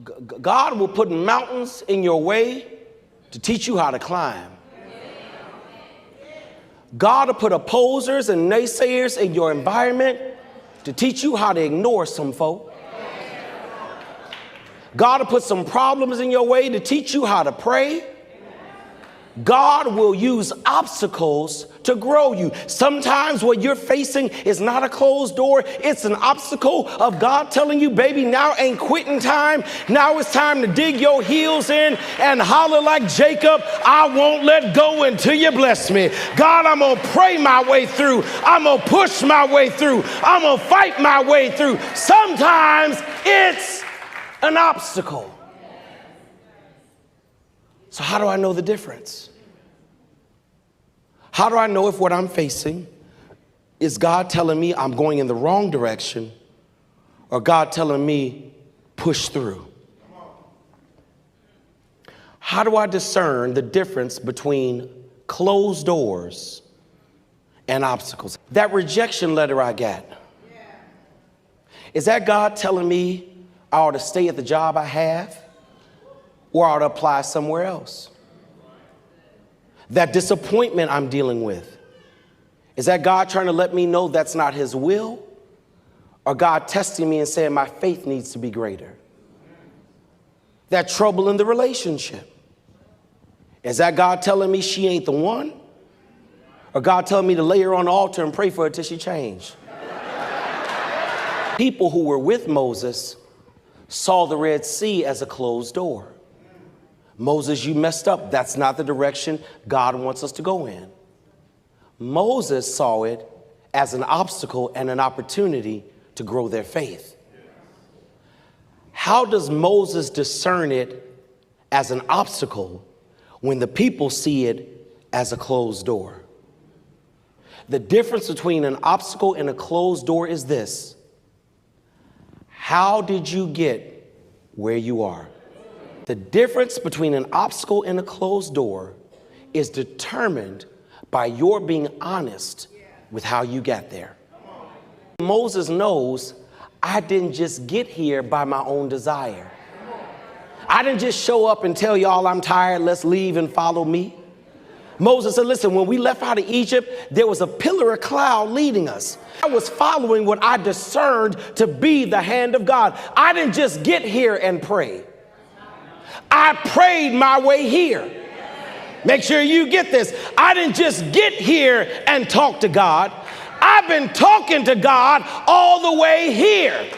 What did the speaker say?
God will put mountains in your way to teach you how to climb. God will put opposers and naysayers in your environment to teach you how to ignore some folk. God will put some problems in your way to teach you how to pray. God will use obstacles to grow you. Sometimes what you're facing is not a closed door. It's an obstacle of God telling you, baby, now ain't quitting time. Now it's time to dig your heels in and holler like Jacob, I won't let go until you bless me. God, I'm going to pray my way through. I'm going to push my way through. I'm going to fight my way through. Sometimes it's an obstacle. So how do I know the difference? How do I know if what I'm facing is God telling me I'm going in the wrong direction or God telling me push through? How do I discern the difference between closed doors and obstacles? That rejection letter I got, is that God telling me I ought to stay at the job I have or I ought to apply somewhere else? That disappointment I'm dealing with, is that God trying to let me know that's not his will? Or God testing me and saying my faith needs to be greater? That trouble in the relationship, is that God telling me she ain't the one? Or God telling me to lay her on the altar and pray for her till she change? People who were with Moses saw the Red Sea as a closed door. Moses, you messed up. That's not the direction God wants us to go in. Moses saw it as an obstacle and an opportunity to grow their faith. How does Moses discern it as an obstacle when the people see it as a closed door? The difference between an obstacle and a closed door is this: how did you get where you are? The difference between an obstacle and a closed door is determined by your being honest with how you got there. Moses knows I didn't just get here by my own desire. I didn't just show up and tell y'all I'm tired, let's leave and follow me. Moses said, listen, when we left out of Egypt, there was a pillar of cloud leading us. I was following what I discerned to be the hand of God. I didn't just get here and pray. I prayed my way here. Make sure you get this. I didn't just get here and talk to God. I've been talking to God all the way here.